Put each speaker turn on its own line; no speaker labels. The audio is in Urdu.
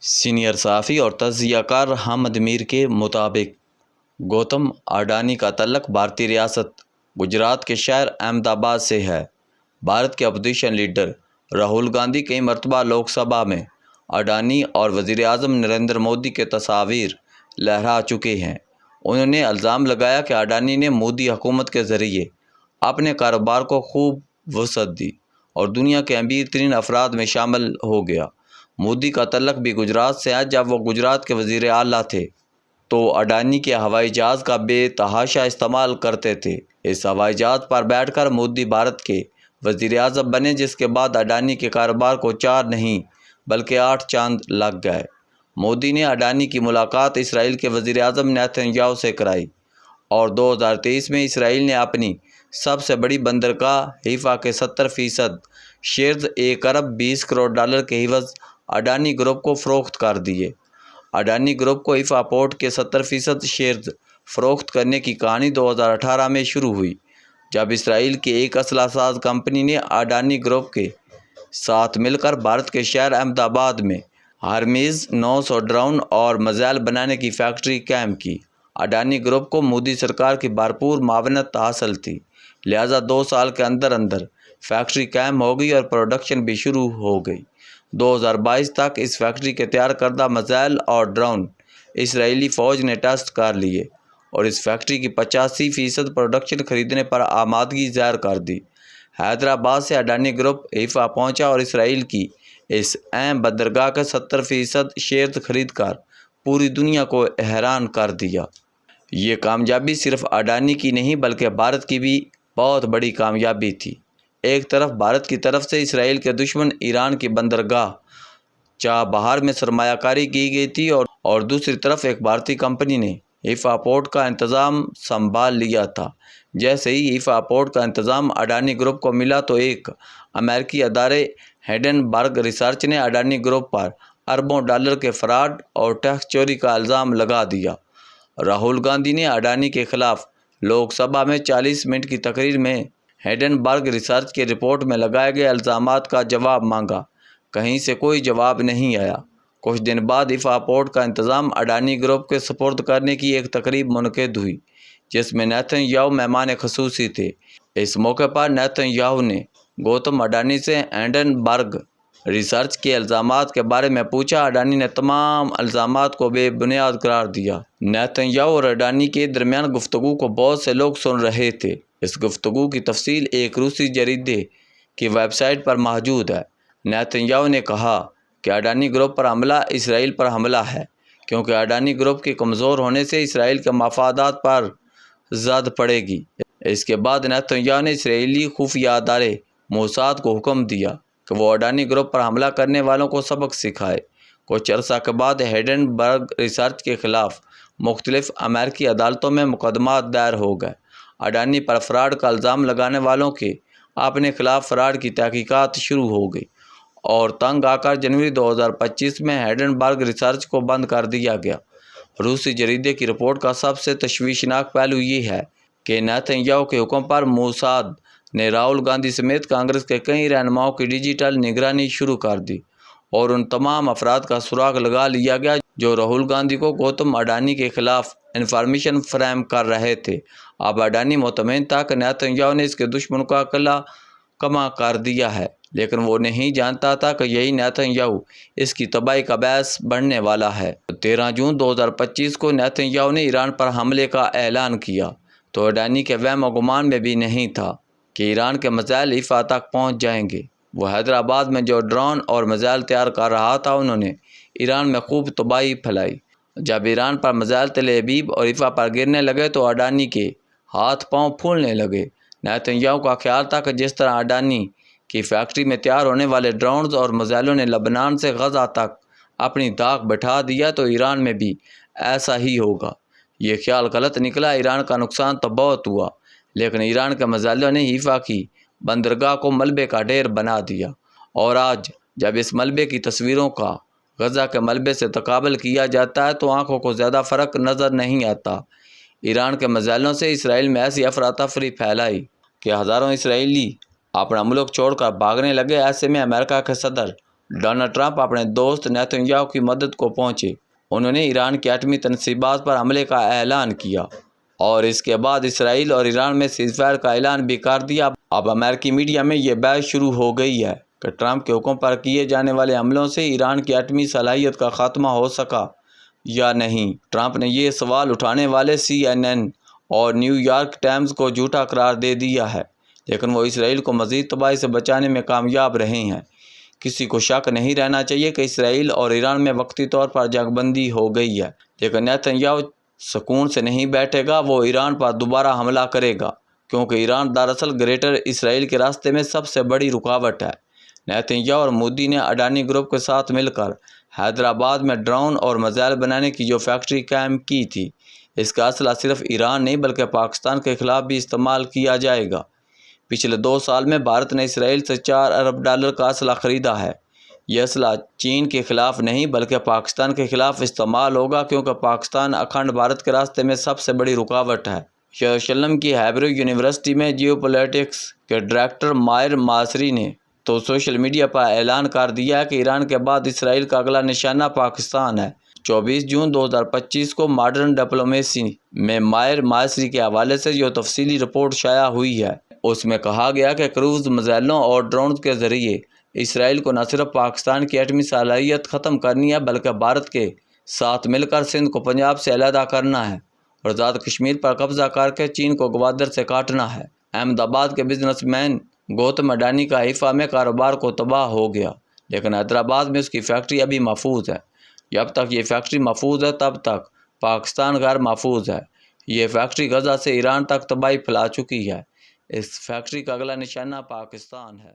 سینئر صحافی اور تجزیہ کار حامد میر کے مطابق گوتم اڈانی کا تعلق بھارتی ریاست گجرات کے شہر احمد آباد سے ہے۔ بھارت کے اپوزیشن لیڈر راہل گاندھی کئی مرتبہ لوک سبھا میں اڈانی اور وزیر اعظم نریندر مودی کے تصاویر لہرا چکے ہیں۔ انہوں نے الزام لگایا کہ اڈانی نے مودی حکومت کے ذریعے اپنے کاروبار کو خوب وسعت دی اور دنیا کے امیر ترین افراد میں شامل ہو گیا۔ مودی کا تعلق بھی گجرات سے ہے۔ جب وہ گجرات کے وزیر اعلیٰ تھے تو اڈانی کے ہوائی جہاز کا بے تحاشا استعمال کرتے تھے۔ اس ہوائی جہاز پر بیٹھ کر مودی بھارت کے وزیر اعظم بنے، جس کے بعد اڈانی کے کاروبار کو 4 نہیں بلکہ 8 چاند لگ گئے۔ مودی نے اڈانی کی ملاقات اسرائیل کے وزیر اعظم نیتن یاہو سے کرائی اور 2023 میں اسرائیل نے اپنی سب سے بڑی بندرگاہ حیفا کے 70% شیئرز $1 ارب 20 کروڑ کے عوض اڈانی گروپ کو فروخت کر دیے۔ اڈانی گروپ کو حیفا پورٹ کے 70% شیئرز فروخت کرنے کی کہانی 2018 میں شروع ہوئی، جب اسرائیل کی ایک اسلحہ ساز کمپنی نے اڈانی گروپ کے ساتھ مل کر بھارت کے شہر احمد آباد میں ہرمیز 900 ڈرون اور میزائل بنانے کی فیکٹری قائم کی۔ اڈانی گروپ کو مودی سرکار کی بھرپور معاونت حاصل تھی، لہذا 2 سال کے اندر فیکٹری قائم ہو گئی اور پروڈکشن بھی شروع ہو گئی۔ 2022 تک اس فیکٹری کے تیار کردہ میزائل اور ڈرون اسرائیلی فوج نے ٹیسٹ کر لیے اور اس فیکٹری کی 85% پروڈکشن خریدنے پر آمادگی ظاہر کر دی۔ حیدرآباد سے اڈانی گروپ حیفا پہنچا اور اسرائیل کی اس اہم بندرگاہ کے 70% شیئرز خرید کر پوری دنیا کو حیران کر دیا۔ یہ کامیابی صرف اڈانی کی نہیں بلکہ بھارت کی بھی بہت بڑی کامیابی تھی۔ ایک طرف بھارت کی طرف سے اسرائیل کے دشمن ایران کی بندرگاہ چابہار میں سرمایہ کاری کی گئی تھی اور دوسری طرف ایک بھارتی کمپنی نے حیفا پورٹ کا انتظام سنبھال لیا تھا۔ جیسے ہی حیفا پورٹ کا انتظام اڈانی گروپ کو ملا تو ایک امریکی ادارے ہنڈنبرگ ریسرچ نے اڈانی گروپ پر اربوں ڈالر کے فراڈ اور ٹیکس چوری کا الزام لگا دیا۔ راہل گاندھی نے اڈانی کے خلاف لوک سبھا میں 40 منٹ کی تقریر میں ہنڈنبرگ ریسرچ کی رپورٹ میں لگائے گئے الزامات کا جواب مانگا۔ کہیں سے کوئی جواب نہیں آیا۔ کچھ دن بعد حیفا پورٹ کا انتظام اڈانی گروپ کے سپرد کرنے کی ایک تقریب منعقد ہوئی، جس میں نیتن یاہو مہمان خصوصی تھے۔ اس موقع پر نیتن یاہو نے گوتم اڈانی سے ہنڈنبرگ ریسرچ کے الزامات کے بارے میں پوچھا۔ اڈانی نے تمام الزامات کو بے بنیاد قرار دیا۔ نیتن یاہو اور اڈانی کے درمیان گفتگو کو بہت سے لوگ سن رہے تھے۔ اس گفتگو کی تفصیل ایک روسی جریدے کی ویب سائٹ پر موجود ہے۔ نیتن یاہو نے کہا کہ اڈانی گروپ پر حملہ اسرائیل پر حملہ ہے، کیونکہ اڈانی گروپ کے کمزور ہونے سے اسرائیل کے مفادات پر زد پڑے گی۔ اس کے بعد نیتن یاہو نے اسرائیلی خفیہ ادارے موساد کو حکم دیا کہ وہ اڈانی گروپ پر حملہ کرنے والوں کو سبق سکھائے۔ کچھ عرصہ کے بعد ہنڈنبرگ ریسرچ کے خلاف مختلف امریکی عدالتوں میں مقدمات دائر ہو گئے۔ اڈانی پر فراڈ کا الزام لگانے والوں کے اپنے خلاف فراڈ کی تحقیقات شروع ہو گئی اور تنگ آ کر جنوری 2025 میں ہنڈنبرگ ریسرچ کو بند کر دیا گیا۔ روسی جریدے کی رپورٹ کا سب سے تشویشناک پہلو یہ ہے کہ نیتن یاہو کے حکم پر موساد نے راہل گاندھی سمیت کانگریس کے کئی رہنماؤں کی ڈیجیٹل نگرانی شروع کر دی اور ان تمام افراد کا سراغ لگا لیا گیا جو راہل گاندھی کو گوتم اڈانی کے خلاف انفارمیشن فراہم کر رہے تھے۔ اب اڈانی مطمئن تھا کہ نیتن یاہو نے اس کے دشمن کا قلعہ کما کر دیا ہے، لیکن وہ نہیں جانتا تھا کہ یہی نیتن یاہو اس کی تباہی کا باعث بننے والا ہے۔ 13 جون 2025 کو نیتن یاہو نے ایران پر حملے کا اعلان کیا تو اڈانی کے وہم و گمان میں بھی نہیں تھا کہ ایران کے میزائل حیفا تک پہنچ جائیں گے۔ وہ حیدرآباد میں جو ڈرون اور میزائل تیار کر رہا تھا، انہوں نے ایران میں خوب تباہی پھیلائی۔ جب ایران پر میزائل تل ابیب اور حیفا پر گرنے لگے تو اڈانی کے ہاتھ پاؤں پھولنے لگے۔ نیتن یاہو کا خیال تھا کہ جس طرح اڈانی کی فیکٹری میں تیار ہونے والے ڈرونز اور میزائلوں نے لبنان سے غزہ تک اپنی داغ بٹھا دیا تو ایران میں بھی ایسا ہی ہوگا۔ یہ خیال غلط نکلا۔ ایران کا نقصان تو بہت ہوا، لیکن ایران کے میزائلوں نے حیفا کی بندرگاہ کو ملبے کا ڈھیر بنا دیا، اور آج جب اس ملبے کی تصویروں کا غزہ کے ملبے سے تقابل کیا جاتا ہے تو آنکھوں کو زیادہ فرق نظر نہیں آتا۔ ایران کے میزائلوں سے اسرائیل میں ایسی افراتفری پھیلائی کہ ہزاروں اسرائیلی اپنا ملک چھوڑ کر بھاگنے لگے۔ ایسے میں امریکہ کے صدر ڈونلڈ ٹرمپ اپنے دوست نیتن یاہو کی مدد کو پہنچے۔ انہوں نے ایران کی ایٹمی تنصیبات پر حملے کا اعلان کیا اور اس کے بعد اسرائیل اور ایران میں سیز فائر کا اعلان بھی کر دیا۔ اب امریکی میڈیا میں یہ بحث شروع ہو گئی ہے کہ ٹرمپ کے حکم پر کیے جانے والے حملوں سے ایران کی ایٹمی صلاحیت کا خاتمہ ہو سکا یا نہیں۔ ٹرمپ نے یہ سوال اٹھانے والے CNN اور نیو یارک ٹائمز کو جھوٹا قرار دے دیا ہے، لیکن وہ اسرائیل کو مزید تباہی سے بچانے میں کامیاب رہے ہیں۔ کسی کو شک نہیں رہنا چاہیے کہ اسرائیل اور ایران میں وقتی طور پر جنگ بندی ہو گئی ہے، لیکن نیتن یاہو سکون سے نہیں بیٹھے گا۔ وہ ایران پر دوبارہ حملہ کرے گا، کیونکہ ایران دراصل گریٹر اسرائیل کے راستے میں سب سے بڑی رکاوٹ ہے۔ نیتن یاہو اور مودی نے اڈانی گروپ کے ساتھ مل کر حیدرآباد میں ڈرون اور میزائل بنانے کی جو فیکٹری قائم کی تھی، اس کا اسلحہ صرف ایران نہیں بلکہ پاکستان کے خلاف بھی استعمال کیا جائے گا۔ پچھلے 2 سال میں بھارت نے اسرائیل سے $4 ارب کا اسلحہ خریدا ہے۔ یہ اسلحہ چین کے خلاف نہیں بلکہ پاکستان کے خلاف استعمال ہوگا، کیونکہ پاکستان اکھنڈ بھارت کے راستے میں سب سے بڑی رکاوٹ ہے۔ یروشلم کی ہیبرو یونیورسٹی میں جیو پولیٹکس کے ڈائریکٹر مائر ماسری نے تو سوشل میڈیا پر اعلان کر دیا ہے کہ ایران کے بعد اسرائیل کا اگلا نشانہ پاکستان ہے۔ 24 جون 2025 کو ماڈرن ڈپلومیسی میں مائر ماسری کے حوالے سے جو تفصیلی رپورٹ شائع ہوئی ہے، اس میں کہا گیا کہ کروز میزائلوں اور ڈرونز کے ذریعے اسرائیل کو نہ صرف پاکستان کی ایٹمی صلاحیت ختم کرنی ہے بلکہ بھارت کے ساتھ مل کر سندھ کو پنجاب سے علیحدہ کرنا ہے اور آزاد کشمیر پر قبضہ کر کے چین کو گوادر سے کاٹنا ہے۔ احمد آباد کے بزنس مین گوتم اڈانی کا حیفا میں کاروبار کو تباہ ہو گیا، لیکن حیدرآباد میں اس کی فیکٹری ابھی محفوظ ہے۔ جب تک یہ فیکٹری محفوظ ہے تب تک پاکستان غیر محفوظ ہے۔ یہ فیکٹری غزہ سے ایران تک تباہی پھیلا چکی ہے۔ اس فیکٹری کا اگلا نشانہ پاکستان ہے۔